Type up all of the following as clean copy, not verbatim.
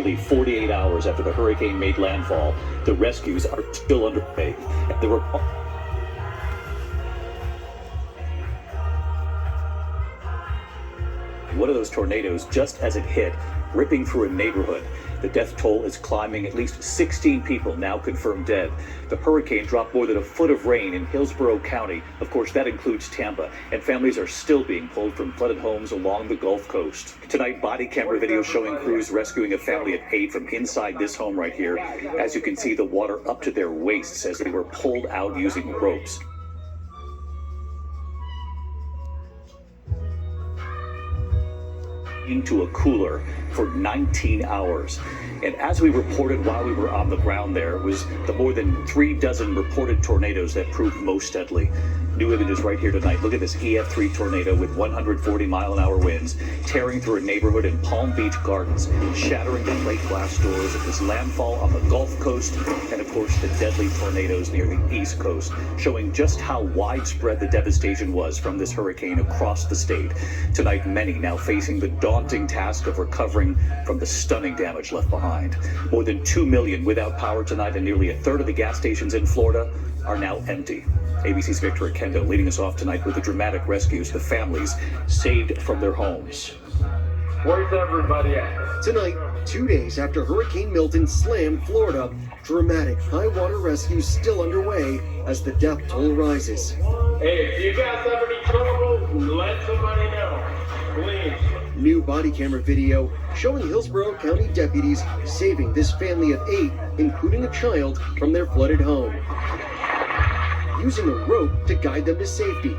Nearly 48 hours after the hurricane made landfall, the rescues are still underway. One of those tornadoes, just as it hit, ripping through a neighborhood. The death toll is climbing. At least 16 people now confirmed dead. The hurricane dropped more than a foot of rain in Hillsborough County. Of course, that includes Tampa. And families are still being pulled from flooded homes along the Gulf Coast. Tonight, body camera video showing crews rescuing a family of 8 from inside this home right here. As you can see, the water up to their waists as they were pulled out using ropes. Into a cooler for 19 hours. And as we reported while we were on the ground there, was the more than 3 dozen reported tornadoes that proved most deadly. New images right here tonight. Look at this EF3 tornado with 140-mile-an-hour winds tearing through a neighborhood in Palm Beach Gardens, shattering the plate glass doors of this landfall on the Gulf Coast, and of course the deadly tornadoes near the East Coast, showing just how widespread the devastation was from this hurricane across the state. Tonight, many now facing the daunting task of recovering from the stunning damage left behind. More than 2 million without power tonight, and nearly a third of the gas stations in Florida are now empty. ABC's Victor Akendo leading us off tonight with the dramatic rescues, the families saved from their homes. Where's everybody at? Tonight, 2 days after Hurricane Milton slammed Florida, dramatic high water rescues still underway as the death toll rises. Hey, if you guys have any trouble, let somebody know, please. New body camera video showing Hillsborough County deputies saving this family of 8, including a child, from their flooded home, using a rope to guide them to safety.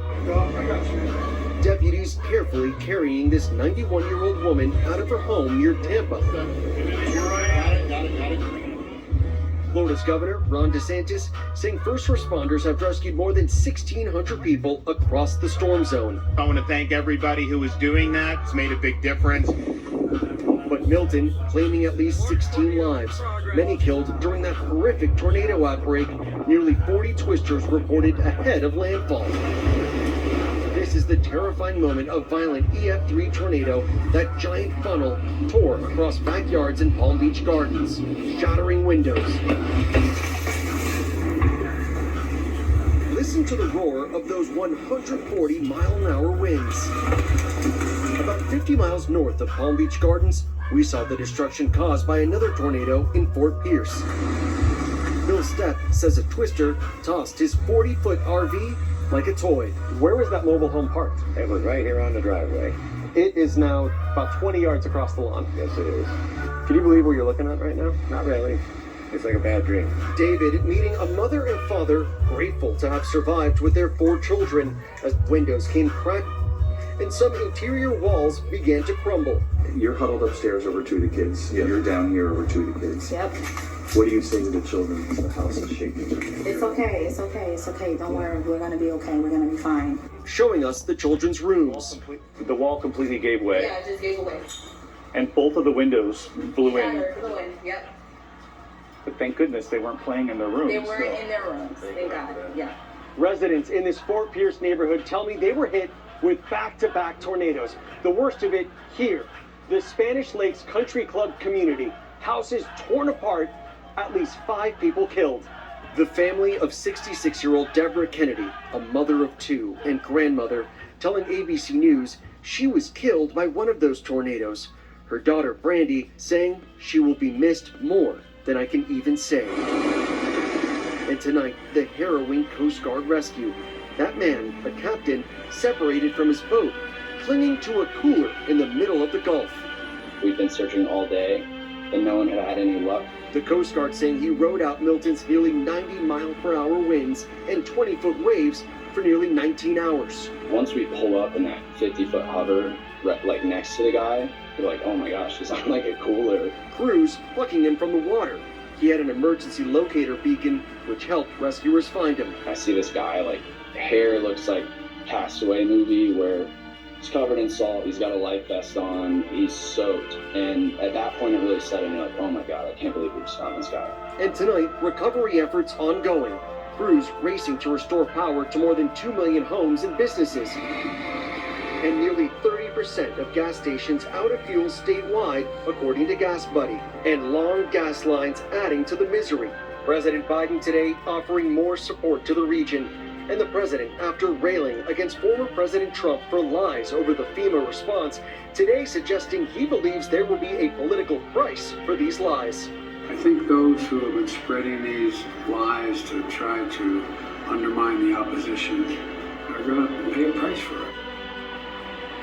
Deputies carefully carrying this 91-year-old woman out of her home near Tampa. Florida's Governor, Ron DeSantis, saying first responders have rescued more than 1,600 people across the storm zone. I want to thank everybody who is doing that. It's made a big difference. But Milton claiming at least 16 lives, many killed during that horrific tornado outbreak. Nearly 40 twisters reported ahead of landfall. This is the terrifying moment of violent EF3 tornado. That giant funnel tore across backyards in Palm Beach Gardens, shattering windows. Listen to the roar of those 140-mile-an-hour winds. About 50 miles north of Palm Beach Gardens, we saw the destruction caused by another tornado in Fort Pierce. Bill Stepp says a twister tossed his 40-foot RV like a toy. Where was that mobile home parked? It was right here on the driveway. It is now about 20 yards across the lawn. Yes, it is. Can you believe what you're looking at right now? Not really. It's like a bad dream. David meeting a mother and father grateful to have survived with their 4 children as windows came cracked and some interior walls began to crumble. You're huddled upstairs over 2 of the kids. Yeah. You're down here over 2 of the kids. Yep. What do you say to the children when the house is shaking? It's okay, it's okay, it's okay. Don't worry, we're gonna be okay, we're gonna be fine. Showing us the children's rooms. The wall completely gave way. Yeah, it just gave away. And both of the windows blew in. Blew in, yep. But thank goodness they weren't playing in their rooms. They weren't in their rooms, thank God, yeah. Residents in this Fort Pierce neighborhood tell me they were hit with back-to-back tornadoes. The worst of it here, the Spanish Lakes Country Club community. Houses torn apart, at least 5 people killed. The family of 66-year-old Deborah Kennedy, a mother of 2 and grandmother, telling ABC News she was killed by one of those tornadoes. Her daughter Brandy saying she will be missed more than I can even say. And tonight, the harrowing Coast Guard rescue. That man, a captain, separated from his boat, clinging to a cooler in the middle of the Gulf. We've been searching all day, and no one had had any luck. The Coast Guard saying he rode out Milton's nearly 90-mile-per-hour winds and 20-foot waves for nearly 19 hours. Once we pull up in that 50-foot hover, like next to the guy, we're like, oh my gosh, he's on like a cooler. Crews plucking him from the water. He had an emergency locator beacon, which helped rescuers find him. I see this guy, like, hair looks like Castaway movie where he's covered in salt, he's got a life vest on, he's soaked. And at that point, it really set in, like, oh my God, I can't believe we just found this guy. And tonight, recovery efforts ongoing. Crews racing to restore power to more than 2 million homes and businesses. And nearly 30 30% of gas stations out of fuel statewide, according to Gas Buddy, and long gas lines adding to the misery. President Biden today offering more support to the region, and the president, after railing against former President Trump for lies over the FEMA response, today suggesting he believes there will be a political price for these lies. I think those who have been spreading these lies to try to undermine the opposition are going to pay a price for it.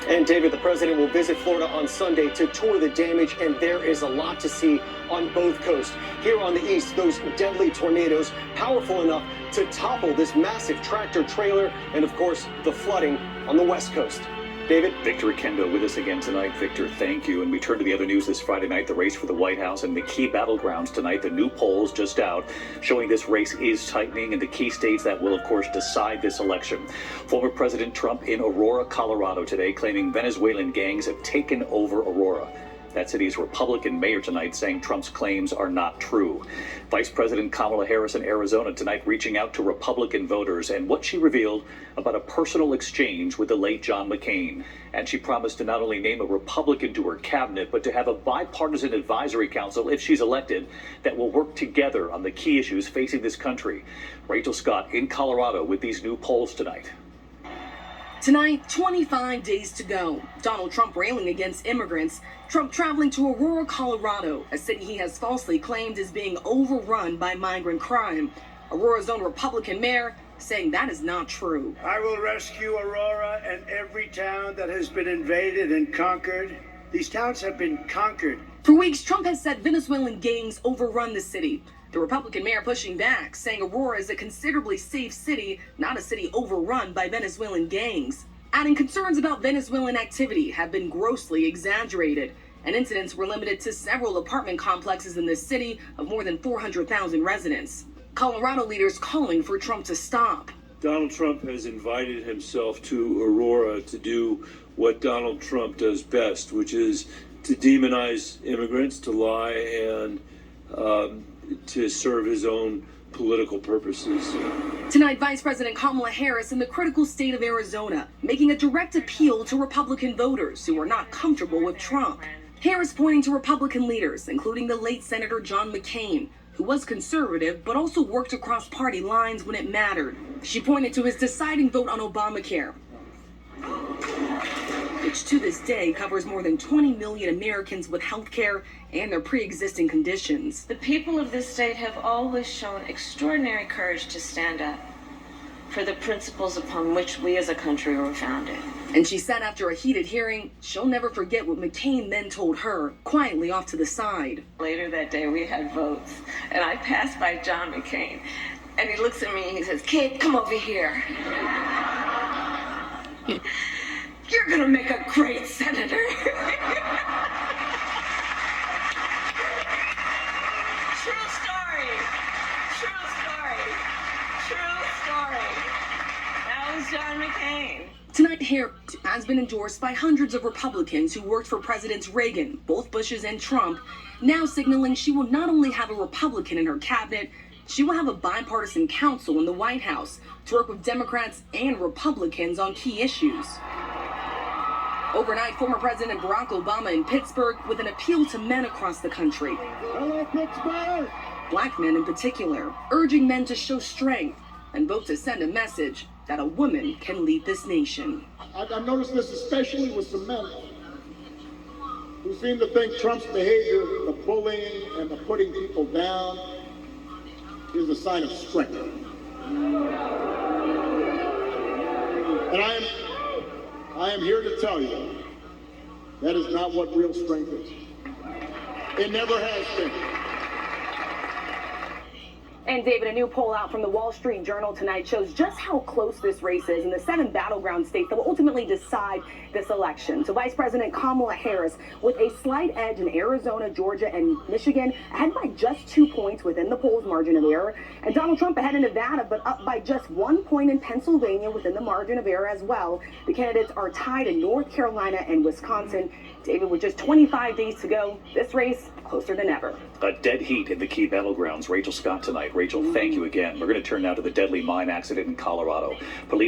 And David, the president will visit Florida on Sunday to tour the damage, and there is a lot to see on both coasts. Here on the east, those deadly tornadoes, powerful enough to topple this massive tractor trailer, and of course, the flooding on the west coast. David? Victor Kendo with us again tonight. Victor, thank you. And we turn to the other news this Friday night, the race for the White House and the key battlegrounds tonight. The new polls just out showing this race is tightening in the key states that will, of course, decide this election. Former President Trump in Aurora, Colorado today, claiming Venezuelan gangs have taken over Aurora. That city's Republican mayor tonight saying Trump's claims are not true. Vice President Kamala Harris in Arizona tonight reaching out to Republican voters and what she revealed about a personal exchange with the late John McCain. And she promised to not only name a Republican to her cabinet, but to have a bipartisan advisory council, if she's elected, that will work together on the key issues facing this country. Rachel Scott in Colorado with these new polls tonight. Tonight, 25 days to go. Donald Trump railing against immigrants. Trump traveling to Aurora, Colorado, a city he has falsely claimed is being overrun by migrant crime. Aurora's own Republican mayor saying that is not true. I will rescue Aurora and every town that has been invaded and conquered. These towns have been conquered. For weeks, Trump has said Venezuelan gangs overrun the city. The Republican mayor pushing back, saying Aurora is a considerably safe city, not a city overrun by Venezuelan gangs. Adding concerns about Venezuelan activity have been grossly exaggerated, and incidents were limited to several apartment complexes in the city of more than 400,000 residents. Colorado leaders calling for Trump to stop. Donald Trump has invited himself to Aurora to do what Donald Trump does best, which is to demonize immigrants, to lie, and to serve his own political purposes. Tonight, Vice President Kamala Harris in the critical state of Arizona, making a direct appeal to Republican voters who are not comfortable with Trump. Harris pointing to Republican leaders, including the late Senator John McCain, who was conservative but also worked across party lines when it mattered. She pointed to his deciding vote on Obamacare, which to this day covers more than 20 million Americans with health care and their pre-existing conditions. The people of this state have always shown extraordinary courage to stand up for the principles upon which we as a country were founded. And she said after a heated hearing, she'll never forget what McCain then told her, quietly off to the side. Later that day, we had votes, and I passed by John McCain, and he looks at me and he says, "Kid, come over here. You're gonna make a great senator." True story. True story. True story. That was John McCain. Tonight, Harris has been endorsed by hundreds of Republicans who worked for Presidents Reagan, both Bushes and Trump, now signaling she will not only have a Republican in her cabinet, she will have a bipartisan council in the White House to work with Democrats and Republicans on key issues. Overnight, former President Barack Obama in Pittsburgh with an appeal to men across the country. Hello, Pittsburgh! Black men in particular, urging men to show strength and vote to send a message that a woman can lead this nation. I've noticed this especially with some men who seem to think Trump's behavior, the bullying and the putting people down, is a sign of strength. And I am here to tell you that is not what real strength is. It never has been. And David, a new poll out from the Wall Street Journal tonight shows just how close this race is in the 7 battleground states that will ultimately decide this election. So Vice President Kamala Harris with a slight edge in Arizona, Georgia, and Michigan, ahead by just 2 points within the poll's margin of error. And Donald Trump ahead in Nevada, but up by just 1 point in Pennsylvania within the margin of error as well. The candidates are tied in North Carolina and Wisconsin. David, with just 25 days to go, this race closer than ever. A dead heat in the key battlegrounds. Rachel Scott tonight. Rachel, thank you again. We're going to turn now to the deadly mine accident in Colorado. Police